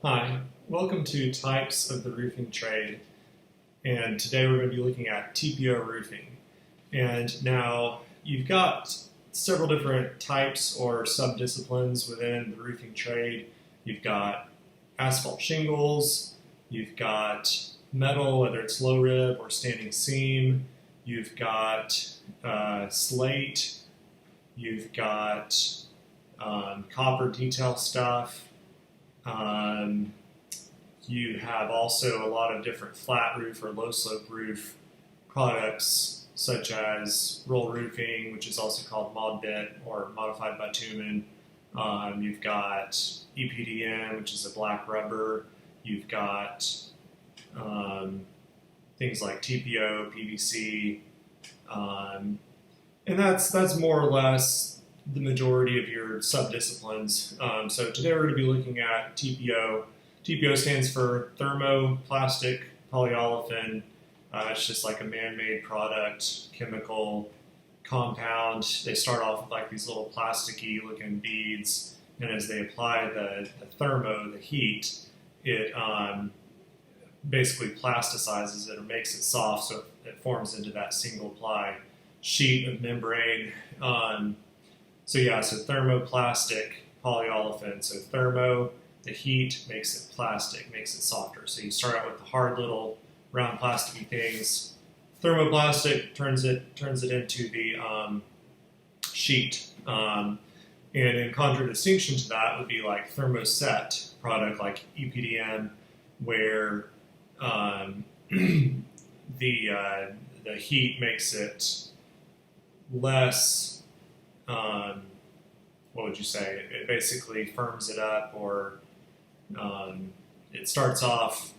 Hi, welcome to Types of the Roofing Trade, and today we're going to be looking at TPO roofing. And now you've got several different types or subdisciplines within the roofing trade. You've got asphalt shingles, you've got metal, whether it's low rib or standing seam, you've got slate, you've got copper detail stuff. You have also a lot of different flat roof or low slope roof products, such as roll roofing, which is also called mod bit or modified bitumen. You've got EPDM, which is a black rubber. You've got things like TPO, PVC, and that's more or less the majority of your subdisciplines. So today we're going to be looking at TPO. TPO stands for thermoplastic polyolefin. It's just like a man-made product, chemical compound. They start off with like these little plasticky looking beads, and as they apply the heat, it basically plasticizes it or makes it soft, so it forms into that single ply sheet of membrane. So thermoplastic polyolefin. So thermo, the heat makes it plastic, makes it softer. So you start out with the hard little round plasticky things. Thermoplastic turns it into the sheet. And in contradistinction to that would be like thermoset product like EPDM, where the heat makes it less. What would you say? It basically firms it up, or it starts off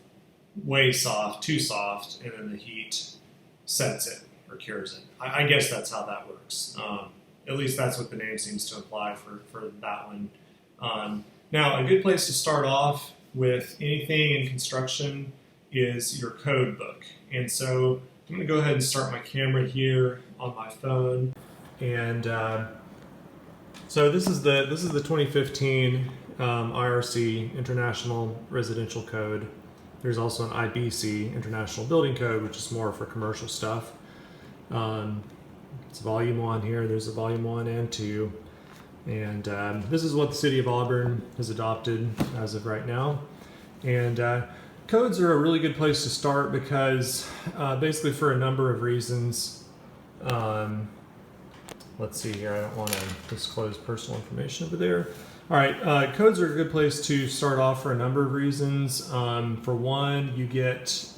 way soft, too soft, and then the heat sets it or cures it. I guess that's how that works. At least that's what the name seems to imply for that one. Now, a good place to start off with anything in construction is your code book. And so I'm going to go ahead and start my camera here on my phone. And so this is the 2015 IRC International Residential Code. There's also an IBC International Building Code, which is more for commercial stuff. It's volume 1 here. There's a volume 1 and 2. And this is what the city of Auburn has adopted as of right now. And codes are a really good place to start because basically for a number of reasons. Let's see here, I don't want to disclose personal information over there. All right, codes are a good place to start off for a number of reasons. For one, you get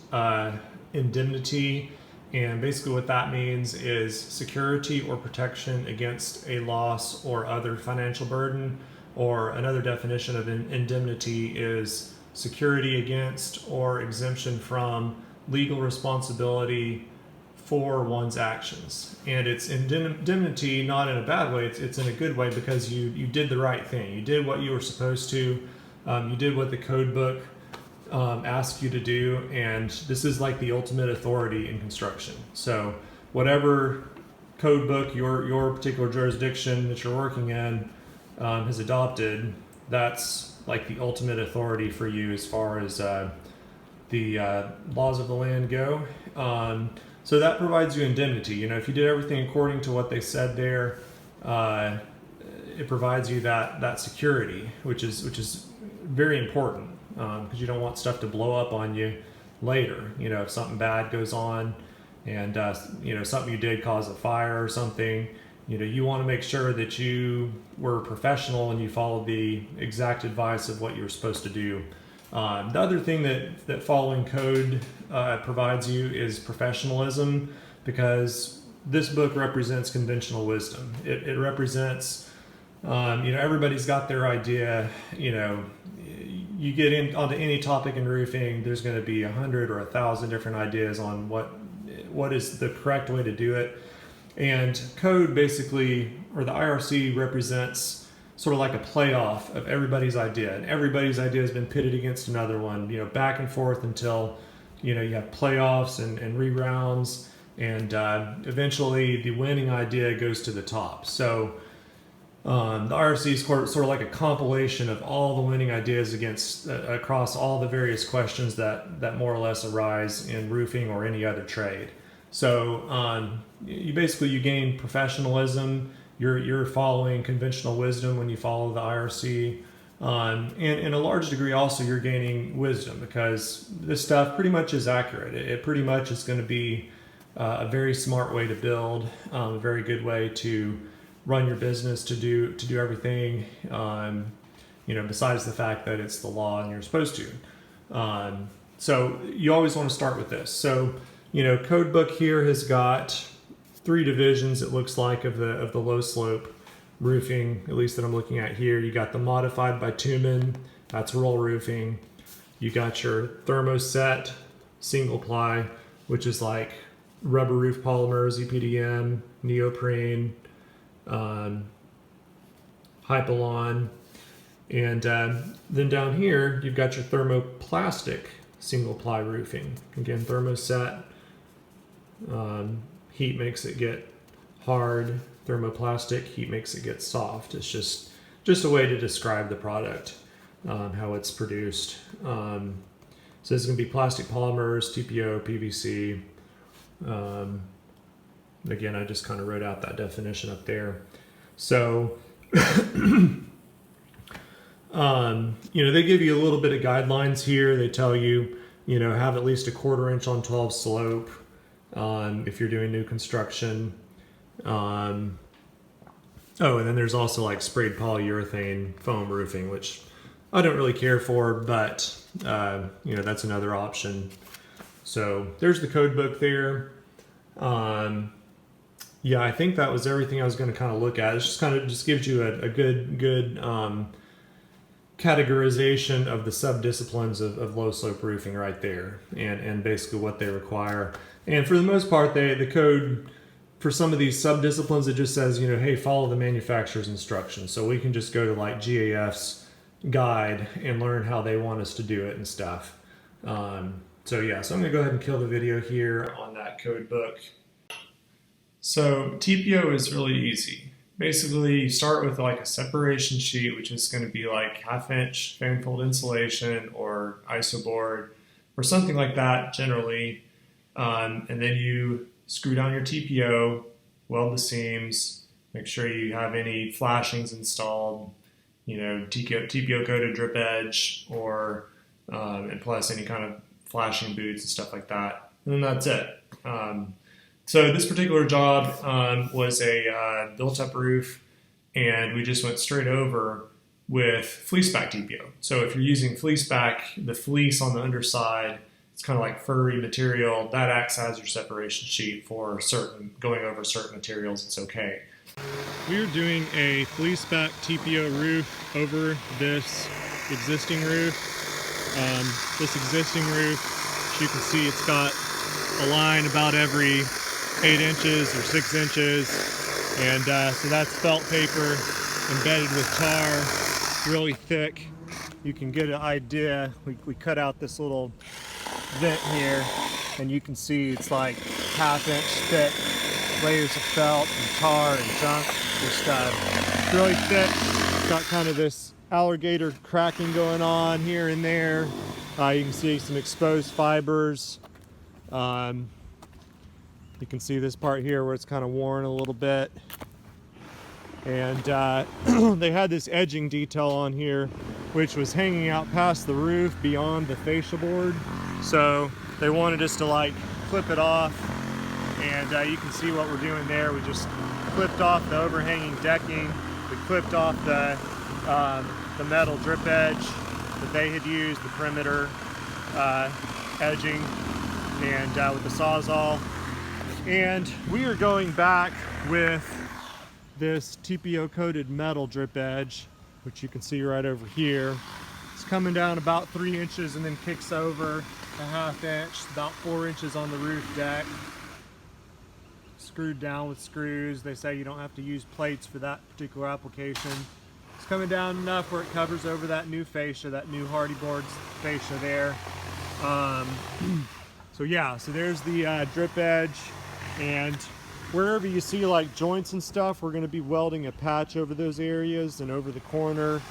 indemnity, and basically what that means is security or protection against a loss or other financial burden, or another definition of indemnity is security against or exemption from legal responsibility for one's actions. And it's indemnity not in a bad way, it's in a good way, because you did the right thing. You did what you were supposed to. You did what the code book asked you to do, and this is like the ultimate authority in construction. So whatever code book your particular jurisdiction that you're working in has adopted, that's like the ultimate authority for you as far as the laws of the land go. So that provides you indemnity. You know, if you did everything according to what they said there, it provides you that security, which is very important, because you don't want stuff to blow up on you later. You know, if something bad goes on, and something you did cause a fire or something, you want to make sure that you were professional and you followed the exact advice of what you were supposed to do. The other thing that following code provides you is professionalism, because this book represents conventional wisdom. It represents, everybody's got their idea. You get in onto any topic in roofing, there's going to be 100 or 1,000 different ideas on what is the correct way to do it. And code basically, or the IRC, represents sort of like a playoff of everybody's idea, and everybody's idea has been pitted against another one, back and forth until, you have playoffs and re-rounds, and eventually the winning idea goes to the top. So The IRC is sort of like a compilation of all the winning ideas across all the various questions that more or less arise in roofing or any other trade. So you gain professionalism. You're following conventional wisdom when you follow the IRC. And in a large degree also you're gaining wisdom, because this stuff pretty much is accurate. It pretty much is going to be a very smart way to build, a very good way to run your business, to do everything, besides the fact that it's the law and you're supposed to. So you always want to start with this. So, code book here has got 3 divisions, it looks like, of the low slope roofing, at least that I'm looking at here. You got the modified bitumen, that's roll roofing. You got your thermoset single ply, which is like rubber roof polymers, EPDM, neoprene, Hypalon, and then down here you've got your thermoplastic single ply roofing. Again, thermoset, heat makes it get hard. Thermoplastic, heat makes it get soft. It's just a way to describe the product, how it's produced. So it's going to be plastic polymers, TPO, PVC. Again, I just kind of wrote out that definition up there. So, they give you a little bit of guidelines here. They tell you, have at least a 1/4 inch on 12 slope if you're doing new construction. And then there's also like sprayed polyurethane foam roofing, which I don't really care for, but that's another option. So there's the code book there. Yeah, I think that was everything I was going to kind of look at. It just gives you a good categorization of the sub-disciplines of low slope roofing right there, and basically what they require. And for the most part, the code for some of these sub-disciplines, it just says, hey, follow the manufacturer's instructions. So we can just go to like GAF's guide and learn how they want us to do it and stuff. So I'm going to go ahead and kill the video here on that code book. So TPO is really easy. Basically, you start with like a separation sheet, which is going to be like 1/2 inch fan fold insulation or isoboard or something like that generally. And then you screw down your TPO, weld the seams, make sure you have any flashings installed, TPO coated drip edge, or and plus any kind of flashing boots and stuff like that. And then that's it. So this particular job was a built-up roof, and we just went straight over with fleeceback TPO. So if you're using fleeceback, the fleece on the underside, it's kind of like furry material, that acts as your separation sheet for going over certain materials. It's okay. We are doing a fleeceback TPO roof over this existing roof. This existing roof, as you can see, it's got a line about every 8 inches or 6 inches, and so that's felt paper embedded with tar, really thick. You can get an idea. We cut out this little vent here, and you can see it's like 1/2 inch thick layers of felt and tar and junk. Just really thick. It's got kind of this alligator cracking going on here and there. You can see some exposed fibers. You can see this part here where it's kind of worn a little bit. And they had this edging detail on here, which was hanging out past the roof beyond the fascia board. So they wanted us to like clip it off. And you can see what we're doing there. We just clipped off the overhanging decking. We clipped off the metal drip edge that they had used, the perimeter edging, and with the Sawzall. And we are going back with this TPO coated metal drip edge, which you can see right over here. It's coming down about 3 inches and then kicks over a 1/2 inch, about 4 inches on the roof deck. Screwed down with screws. They say you don't have to use plates for that particular application. It's coming down enough where it covers over that new fascia, that new Hardy Boards fascia there. So there's the drip edge, and wherever you see like joints and stuff, we're going to be welding a patch over those areas and over the corner.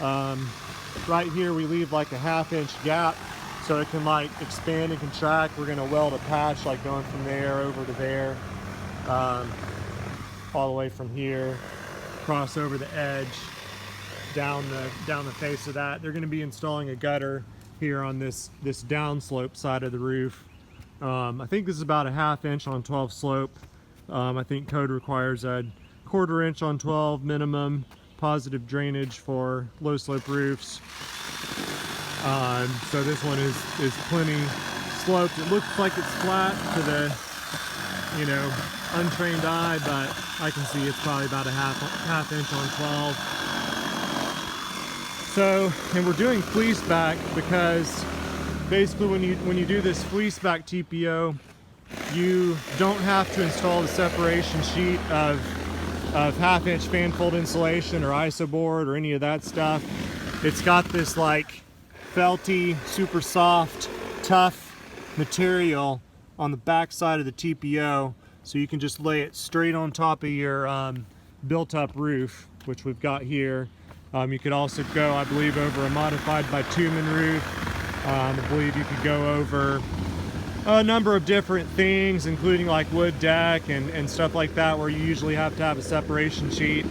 Right here we leave like a 1/2 inch gap so it can like expand and contract. We're going to weld a patch like going from there over to there, all the way from here, cross over the edge, down the face of that. They're going to be installing a gutter here on this downslope side of the roof. I think this is about a 1/2 inch on 12 slope. I think code requires a 1/4 inch on 12 minimum, positive drainage for low slope roofs. So this one is plenty sloped. It looks like it's flat to the, you know, untrained eye, but I can see it's probably about a half inch on 12. So, and we're doing fleeceback because basically when you do this fleeceback TPO, you don't have to install the separation sheet of 1/2 inch fan fold insulation or isoboard or any of that stuff. It's got this like felty, super soft, tough material on the back side of the TPO, so you can just lay it straight on top of your built-up roof, which we've got here. You could also go, I believe, over a modified bitumen roof. I believe you could go over a number of different things, including like wood deck and stuff like that, where you usually have to have a separation sheet.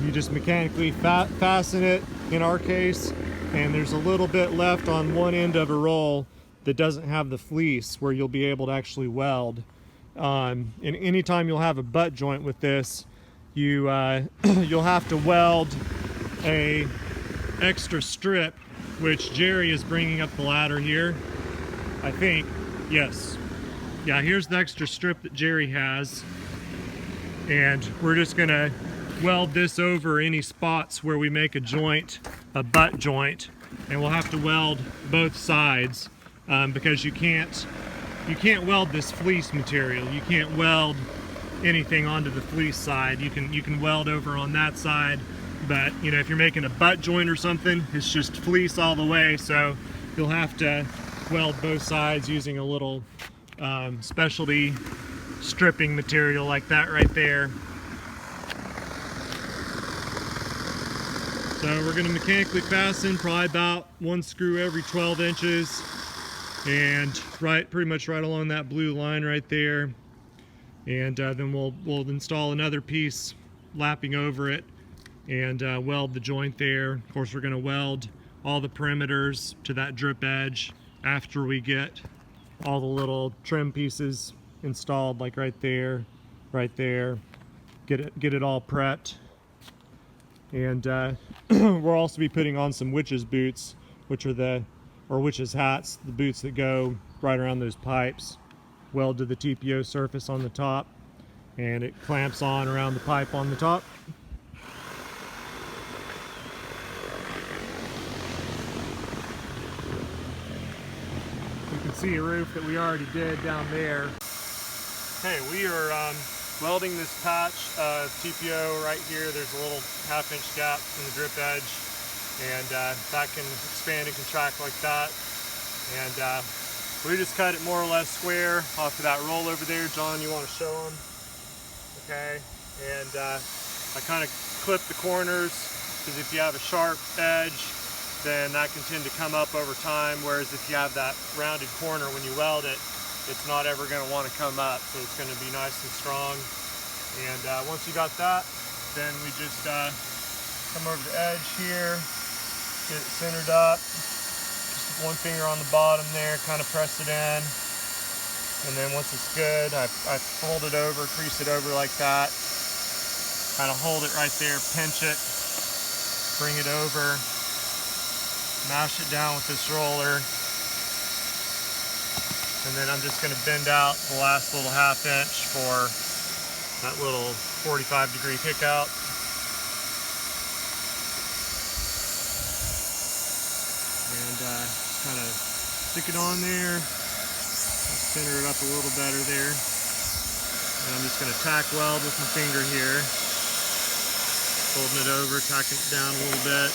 You just mechanically fasten it in our case, and there's a little bit left on one end of a roll that doesn't have the fleece where you'll be able to actually weld. And anytime you'll have a butt joint with this, you'll have to weld a extra strip, which Jerry is bringing up the ladder here, I think. Yes. Yeah, here's the extra strip that Jerry has, and we're just gonna weld this over any spots where we make a joint, a butt joint, and we'll have to weld both sides because you can't weld this fleece material. You can't weld anything onto the fleece side. You can weld over on that side, but you know, if you're making a butt joint or something, it's just fleece all the way, so you'll have to weld both sides using a little specialty stripping material like that right there. So we're going to mechanically fasten probably about 1 screw every 12 inches, and pretty much right along that blue line right there. And then we'll install another piece lapping over it and weld the joint there. Of course, we're going to weld all the perimeters to that drip edge after we get all the little trim pieces installed, like right there, get it all prepped. And we'll also be putting on some witches boots, which are witches hats, the boots that go right around those pipes. Weld to the TPO surface on the top, and it clamps on around the pipe on the top. You can see a roof that we already did down there. Hey, we are welding this patch of TPO right here. There's a little 1/2 inch gap in the drip edge, and that can expand and contract like that. And we just cut it more or less square off of that roll over there. John, you want to show them? Okay, and I kind of clip the corners, because if you have a sharp edge, then that can tend to come up over time, whereas if you have that rounded corner when you weld it, it's not ever going to want to come up, so it's going to be nice and strong. And once you got that, then we just come over the edge here, get it centered up, just one finger on the bottom there, kind of press it in, and then once it's good, I fold it over, crease it over like that, kind of hold it right there, pinch it, bring it over, mash it down with this roller. And then I'm just going to bend out the last little 1/2 inch for that little 45-degree kick out. And just kind of stick it on there, center it up a little better there. And I'm just going to tack weld with my finger here, folding it over, tacking it down a little bit.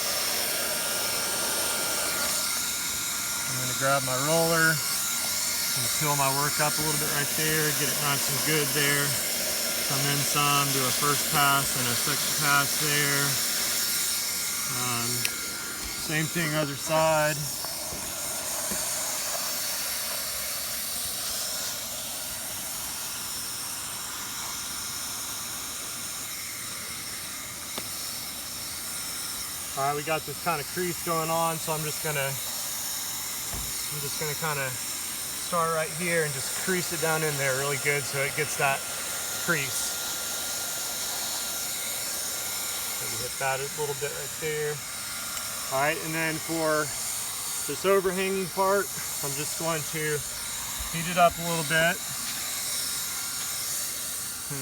I'm going to grab my roller, gonna peel my work up a little bit right there, get it nice and good there. Come in some, do a first pass and a second pass there. Same thing other side. All right, we got this kind of crease going on, so I'm just gonna kind of start right here and just crease it down in there really good so it gets that crease. So we hit that a little bit right there. All right, and then for this overhanging part, I'm just going to heat it up a little bit.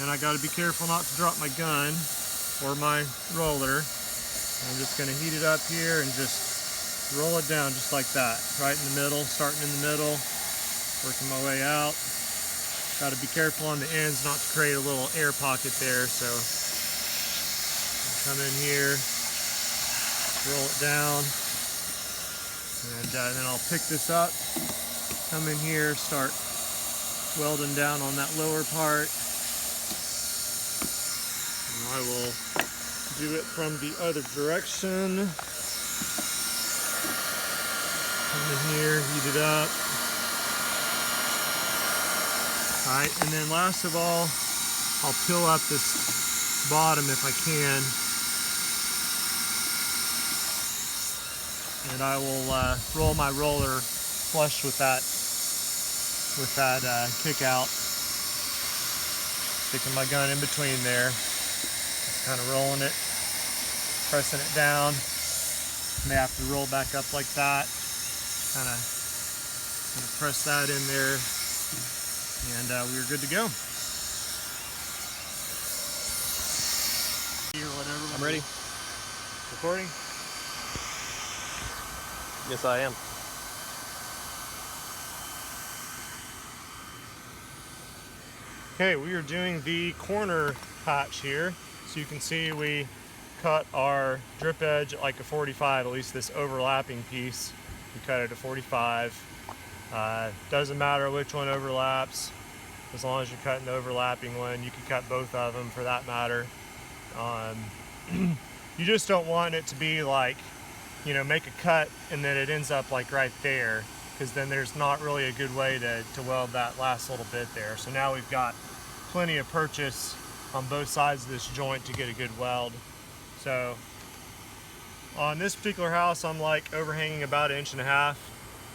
And I got to be careful not to drop my gun or my roller. I'm just going to heat it up here and just roll it down just like that, right in the middle, starting in the middle, working my way out. Got to be careful on the ends not to create a little air pocket there, so come in here, roll it down, and then I'll pick this up, come in here, start welding down on that lower part. And I will do it from the other direction. Come in here, heat it up. All right, and then last of all, I'll peel up this bottom if I can. And I will roll my roller flush with that kick out. Sticking my gun in between there. Just kind of rolling it, pressing it down. May have to roll back up like that. Kind of press that in there, and we're good to go. I'm ready. Recording? Yes, I am. Okay, we are doing the corner patch here. So you can see we cut our drip edge at like a 45, at least this overlapping piece. We cut it at 45. Doesn't matter which one overlaps, as long as you're cutting the overlapping one. You can cut both of them for that matter. You just don't want it to be like, you know, make a cut and then it ends up like right there, because then there's not really a good way to weld that last little bit there. So now we've got plenty of purchase on both sides of this joint to get a good weld. So on this particular house, I'm like overhanging about 1.5 inches. I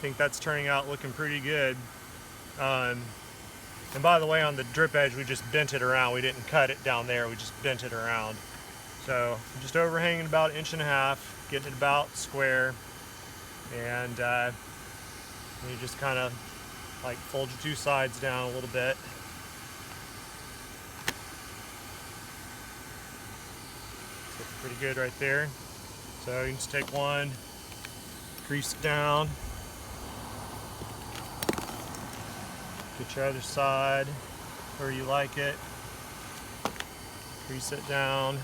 think that's turning out looking pretty good. And by the way, on the drip edge, we just bent it around. We didn't cut it down there, we just bent it around. So I'm just overhanging about 1.5 inches, getting it about square. And you just kind of like fold your two sides down a little bit. So pretty good right there. So you can just take one, crease it down, get your other side where you like it, crease it down,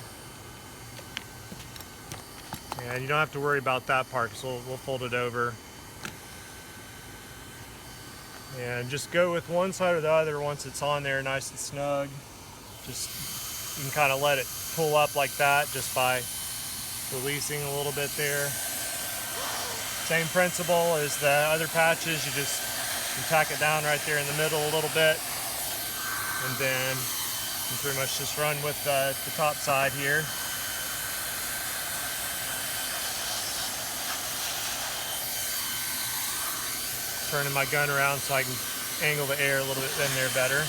and you don't have to worry about that part because we'll fold it over. And just go with one side or the other once it's on there nice and snug. Just, you can kind of let it pull up like that just by releasing a little bit there. Same principle as the other patches. You tack it down right there in the middle a little bit, and then you pretty much just run with the top side here. Turning my gun around so I can angle the air a little bit in there better.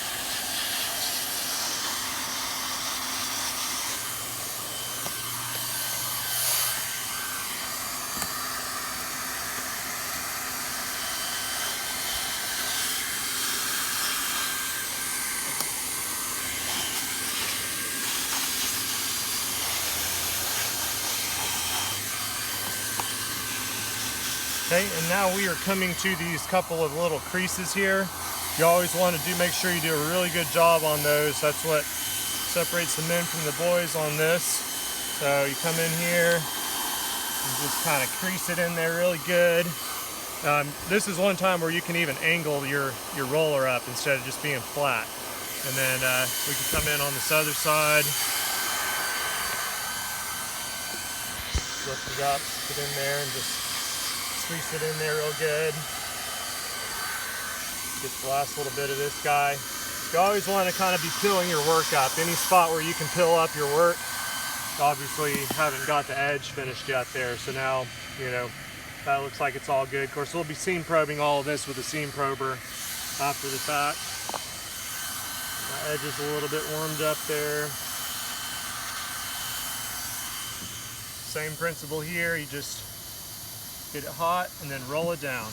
Okay, and now we are coming to these couple of little creases here. You always want to make sure you do a really good job on those. That's what separates the men from the boys on this. So you come in here and just kind of crease it in there really good. This is one time where you can even angle your roller up instead of just being flat. And then we can come in on this other side. Lift it up, put it in there, and just squeeze it in there real good. Get the last little bit of this guy. You always want to kind of be pilling your work up. Any spot where you can pill up your work. Obviously haven't got the edge finished yet there, so now, you know, that looks like it's all good. Of course, we'll be seam probing all of this with a seam prober after the fact. My edge is a little bit warmed up there. Same principle here, you just get it hot and then roll it down.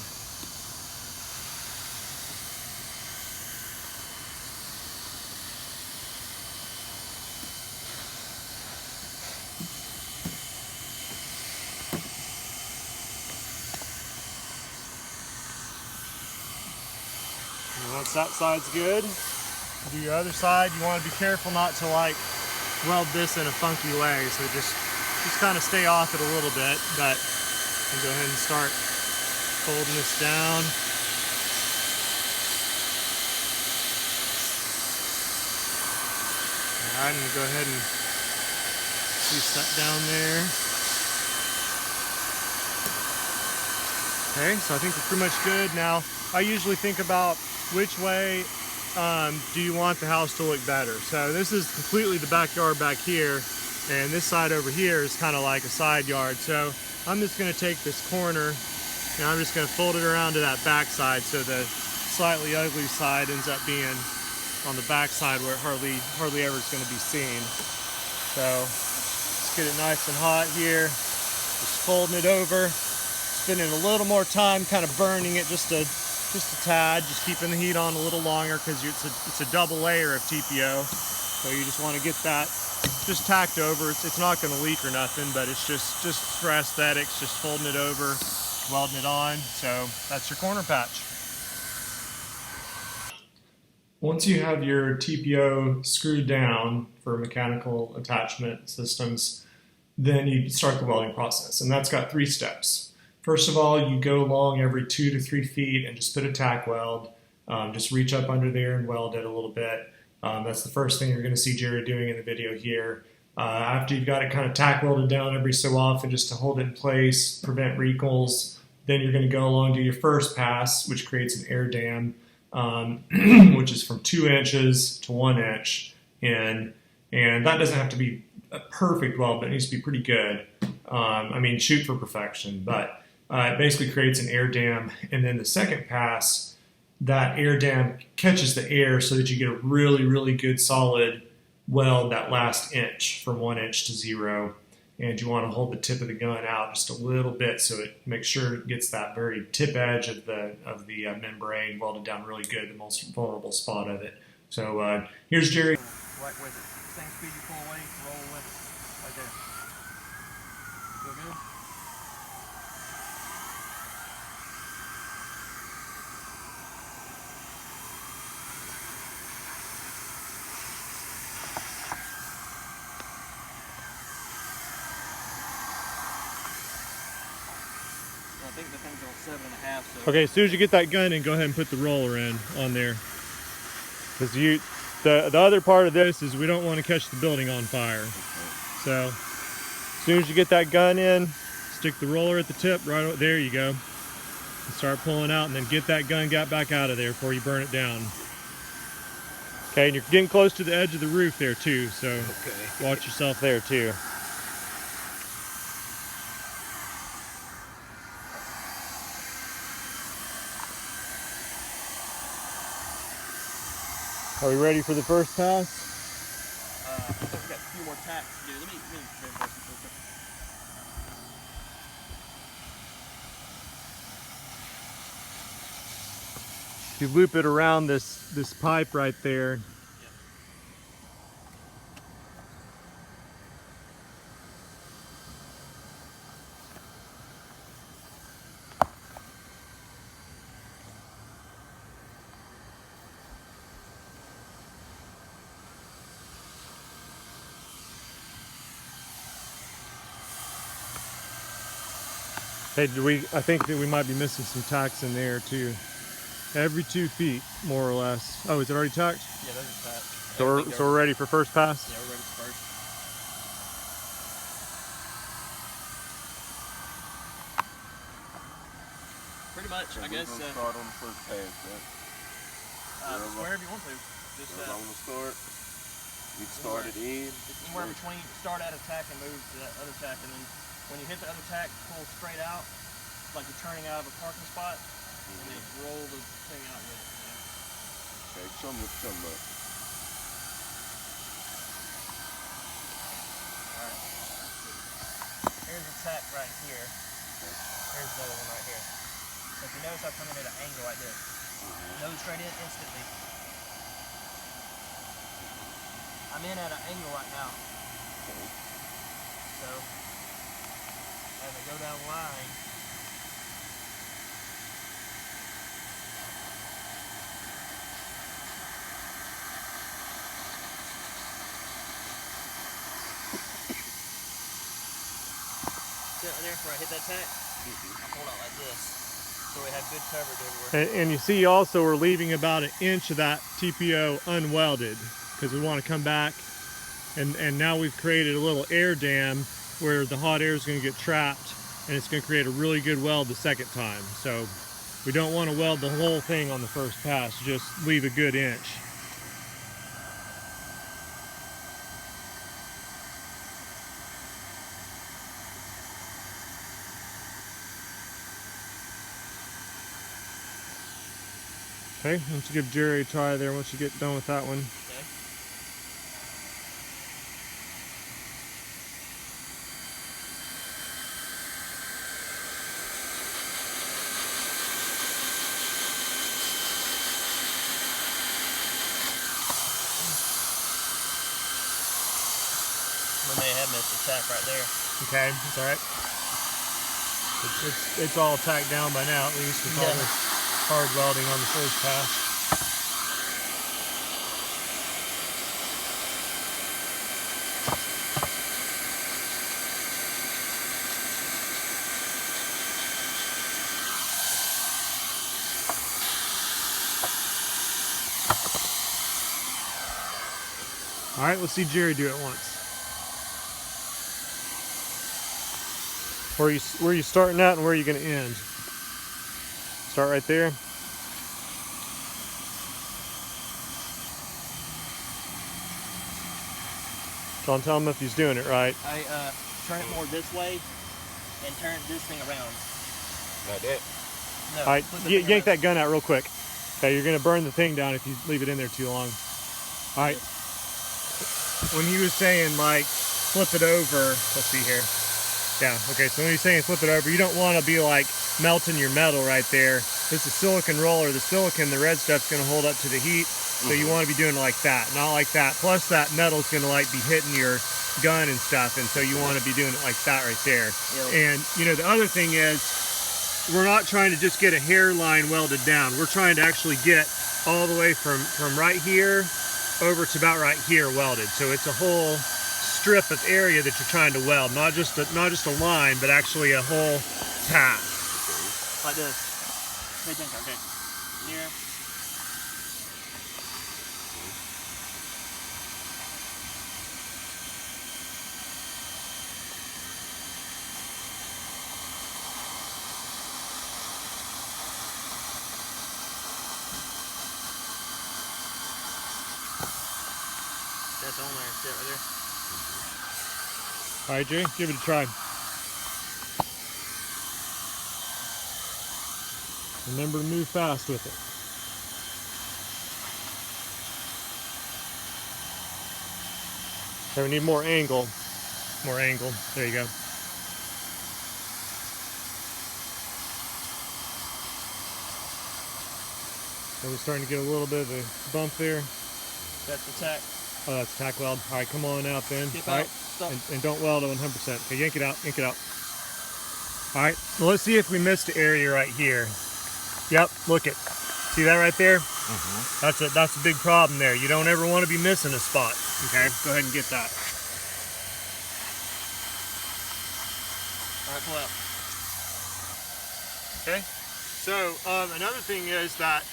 And once that side's good, do your other side. You want to be careful not to like weld this in a funky way, so just kind of stay off it a little bit, but go ahead and start folding this down. All right, I'm gonna go ahead and place that down there. Okay, so I think we're pretty much good. Now, I usually think about which way do you want the house to look better. So this is completely the backyard back here, and this side over here is kind of like a side yard. So I'm just going to take this corner and I'm just going to fold it around to that back side, so the slightly ugly side ends up being on the back side where it hardly ever is going to be seen. So let's get it nice and hot here. Just folding it over, spending a little more time kind of burning it just a tad, just keeping the heat on a little longer because it's a double layer of TPO. So you just want to get that just tacked over. It's not going to leak or nothing, but it's just for aesthetics, just folding it over, welding it on. So that's your corner patch. Once you have your TPO screwed down for mechanical attachment systems, then you start the welding process, and that's got 3 steps. First of all, you go along every 2 to 3 feet and just put a tack weld. Just reach up under there and weld it a little bit. That's the first thing you're going to see Jared doing in the video here. After you've got it kind of tack welded down every so often just to hold it in place, prevent wrinkles, then you're going to go along to your first pass, which creates an air dam, which is from 2 inches to 1 inch. And that doesn't have to be a perfect weld, but it needs to be pretty good. I mean, shoot for perfection, but it basically creates an air dam. And then the second pass, that air dam catches the air so that you get a really, really good solid weld that last inch from 1 inch to 0. And you want to hold the tip of the gun out just a little bit so it makes sure it gets that very tip edge of the membrane welded down really good, the most vulnerable spot of it. So here's Jerry. Right with it. Same speed you pull away, roll with it. Right there. Feel good? I think the thing's on 7.5. So Okay, as soon as you get that gun in, go ahead and put the roller in on there. Because the other part of this is we don't want to catch the building on fire. So as soon as you get that gun in, stick the roller at the tip, right there you go. And start pulling out, and then get that gun gap back out of there before you burn it down. Okay, and you're getting close to the edge of the roof there too, so watch yourself there too. Are we ready for the first pass? I think we've got a few more tacks to do. Let me You loop it around this pipe right there. Hey, I think that we might be missing some tacks in there too. Every 2 feet, more or less. Oh, is it already tacked? Yeah, those are tacked. So we're ready for first pass? Yeah, we're ready for first. Pretty much, So I guess. We're gonna start on the first pass, right? Wherever you want to. Just I want to start. You can start it in. anywhere between start at a tack and move to that other tack, and then when you hit the other tack, pull straight out, like you're turning out of a parking spot, and then roll the thing out with it. You know? Okay, show me. Alright. Here's the tack right here. Here's another one right here. So if you notice, I come in at an angle like this. Nose straight in instantly. I'm in at an angle right now. So as I go down the line, see right there where I hit that tack? I pull it out like this. So we have good coverage everywhere. And you see also we're leaving about 1 inch of that TPO unwelded because we want to come back and now we've created a little air dam where the hot air is going to get trapped and it's going to create a really good weld the second time. So we don't want to weld the whole thing on the first pass, just leave a good inch. Okay, let's give Jerry a try there once you get done with that one. Okay. We may have missed a tack right there. Okay, it's all right. It's all tacked down by now, at least with all this hard welding on the first pass. All right, let's see Jerry do it once. Where are you starting at and where are you going to end? Start right there. John, tell him if he's doing it right. I turn it more this way and turn this thing around. Like that. No, All right, flip the thing yank around. that gun out real quick. Okay, you're going to burn the thing down if you leave it in there too long. All right. When he was saying like flip it over, let's see here. Yeah, okay, so when you're saying flip it over, you don't want to be like melting your metal right there. This is silicon roller. The silicon, the red stuff's going to hold up to the heat, so you want to be doing it like that, not like that. Plus that metal's going to like be hitting your gun and stuff, and so you want to be doing it like that right there. Yep. And you know, the other thing is, we're not trying to just get a hairline welded down. We're trying to actually get all the way from right here over to about right here welded. So it's a whole strip of area that you're trying to weld, not just a line, but actually a whole tack. Like this. Hey, think, okay. Here. That's on there, sit right there. All right, Jay, give it a try. Remember to move fast with it. Okay, we need more angle. More angle. There you go. So we're starting to get a little bit of a bump there. That's the tack. Oh, that's tack weld. All right, come on out then. Skip All out. right, Stop. and don't weld at 100%. Okay, yank it out, yank it out. All right, well, let's see if we missed the area right here. Yep, look it. See that right there? That's a big problem there. You don't ever want to be missing a spot. Okay, go ahead and get that. All right, pull out. Okay. So another thing is that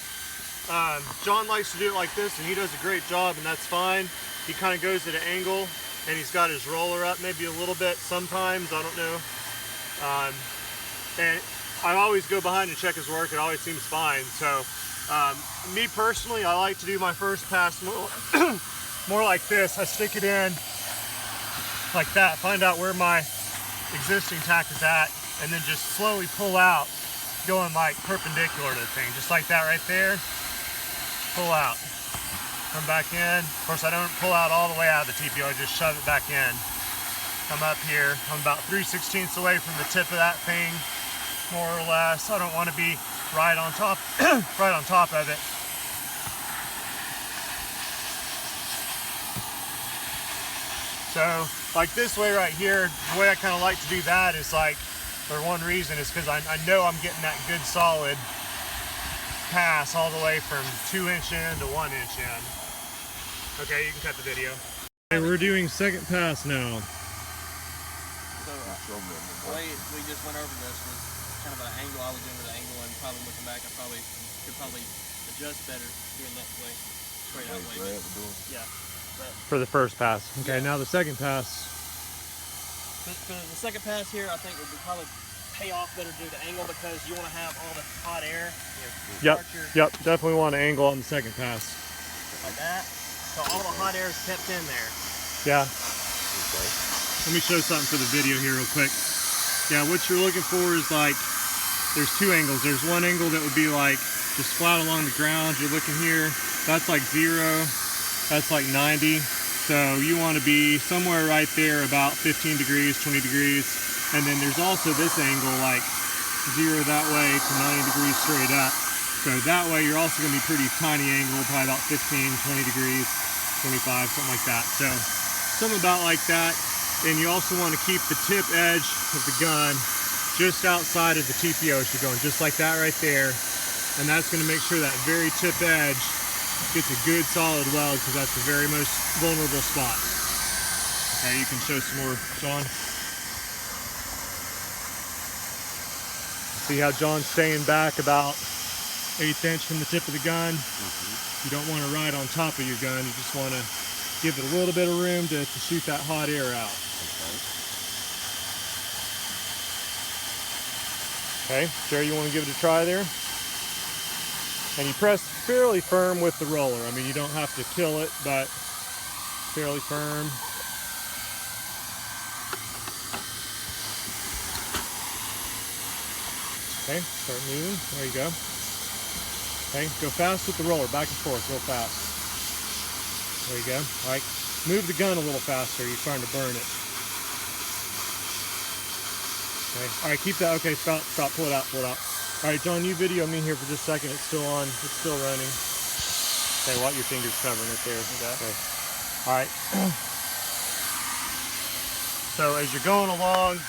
John likes to do it like this, and he does a great job, and that's fine. He kind of goes at an angle, and he's got his roller up maybe a little bit sometimes, I don't know. And I always go behind and check his work. It always seems fine. So me personally, I like to do my first pass more like this. I stick it in like that, find out where my existing tack is at, and then just slowly pull out, going like perpendicular to the thing, just like that right there. Pull out, come back in. Of course, I don't pull out all the way out of the TPO, I just shove it back in. Come up here, I'm about 3/16 away from the tip of that thing, more or less. I don't want to be right on top, right on top of it. So, like this way right here, the way I kind of like to do that is like, for one reason, is because I know I'm getting that good solid pass all the way from 2-inch in to 1-inch in. Okay, you can cut the video. Okay, we're doing second pass now. So the way we just went over this was kind of an angle I was in with the angle, and probably looking back, I could probably adjust better doing that way, straight out way. Yeah. For the first pass. Okay, Yeah. now the second pass. For the second pass here, I think it would probably pay off better to do the angle, because you want to have all the hot air. Yep, definitely want to angle on the second pass. Like that. So all the hot air is kept in there. Yeah. Okay. Let me show something for the video here real quick. Yeah, what you're looking for is like, there's two angles. There's one angle that would be like just flat along the ground. You're looking here, that's like 0, that's like 90. So you want to be somewhere right there, about 15 degrees, 20 degrees. And then there's also this angle, like 0 that way to 90 degrees straight up. So that way you're also going to be pretty tiny angle, probably about 15, 20 degrees, 25, something like that. So something about like that. And you also want to keep the tip edge of the gun just outside of the TPO as you're going, just like that right there. And that's going to make sure that very tip edge gets a good solid weld, because that's the very most vulnerable spot. Okay, you can show some more, John. See how John's staying back about 1/8 inch from the tip of the gun. You don't want to ride on top of your gun. You just want to give it a little bit of room to shoot that hot air out. Okay, Jerry, you want to give it a try there? And you press fairly firm with the roller. I mean, you don't have to kill it, but fairly firm. Okay, start moving. There you go. Okay, go fast with the roller, back and forth, real fast. There you go. All right, move the gun a little faster. You're trying to burn it. Okay. All right, keep that. Okay, stop, pull it out, All right, John, you video me here for just a second. It's still on. It's still running. Okay, while your finger's covering it there. Okay. All right. So as you're going along,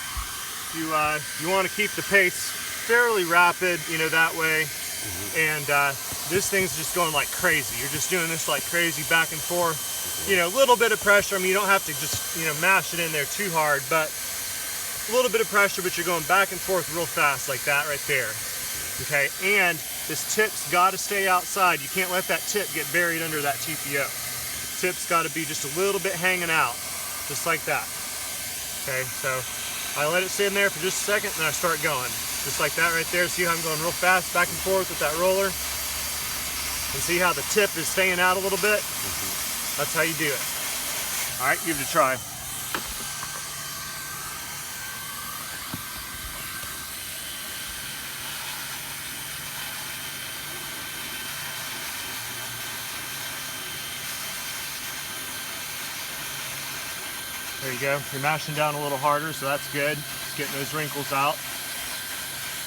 you want to keep the pace fairly rapid, you know, that way. And this thing's just going like crazy. You're just doing this like crazy, back and forth. You know, a little bit of pressure. I mean, you don't have to just, you know, mash it in there too hard, but a little bit of pressure, but you're going back and forth real fast like that right there. Okay, and this tip's got to stay outside. You can't let that tip get buried under that TPO. Tip's got to be just a little bit hanging out, just like that. Okay, so I let it sit in there for just a second, and I start going. Just like that right there. See how I'm going real fast back and forth with that roller? And see how the tip is staying out a little bit? That's how you do it. All right, give it a try. There you go. You're mashing down a little harder, so that's good. Just getting those wrinkles out.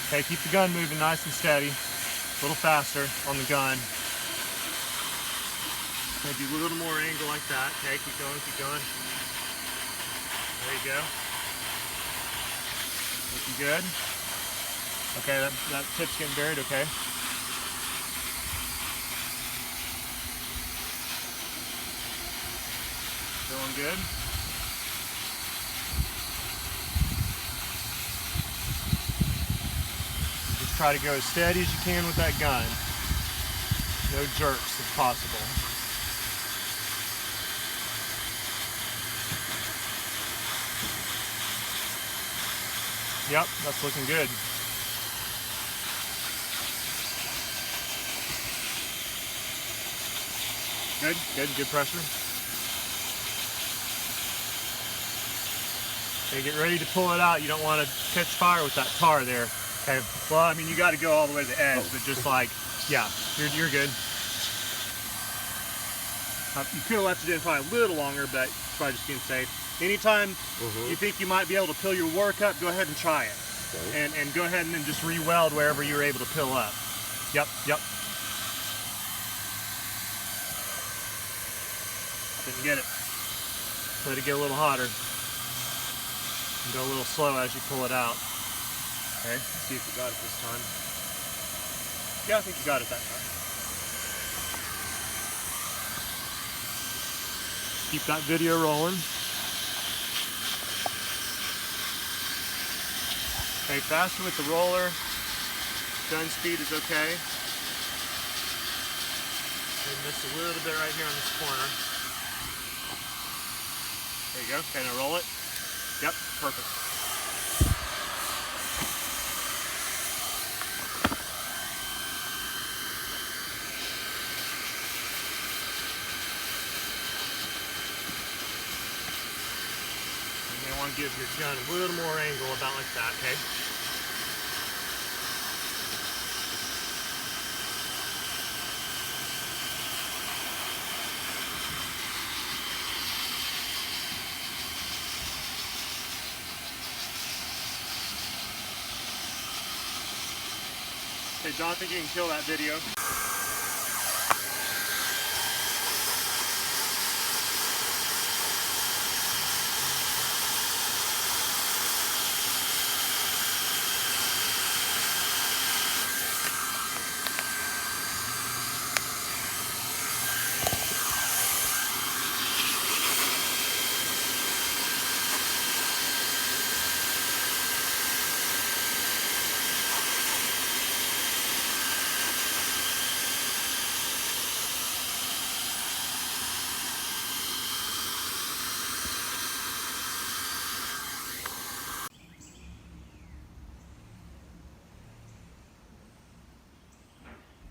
Okay, keep the gun moving nice and steady. A little faster on the gun. Maybe a little more angle like that. Okay, keep going, keep going. There you go. Looking good. Okay, that tip's getting buried, okay. Feeling good. try to go as steady as you can with that gun. No jerks if possible. Yep, that's looking good. Good pressure. Okay, get ready to pull it out. You don't want to catch fire with that tar there. Okay, well, I mean, you got to go all the way to the edge, but just like, yeah, you're good. You could have left it in probably a little longer, but it's probably just being safe. Anytime you think you might be able to pill your work up, go ahead and try it. Okay. And go ahead and then just re-weld wherever you're able to pill up. Yep. Didn't get it. Let it get a little hotter. And go a little slow as you pull it out. Okay, let's see if you got it this time. Yeah, I think you got it that time. Keep that video rolling. Okay, faster with the roller. Gun speed is okay. We missed a little bit right here on this corner. There you go. Okay, now roll it. Yep, perfect. You may want to give your gun a little more angle, about like that, okay? Okay, John, I think you can kill that video.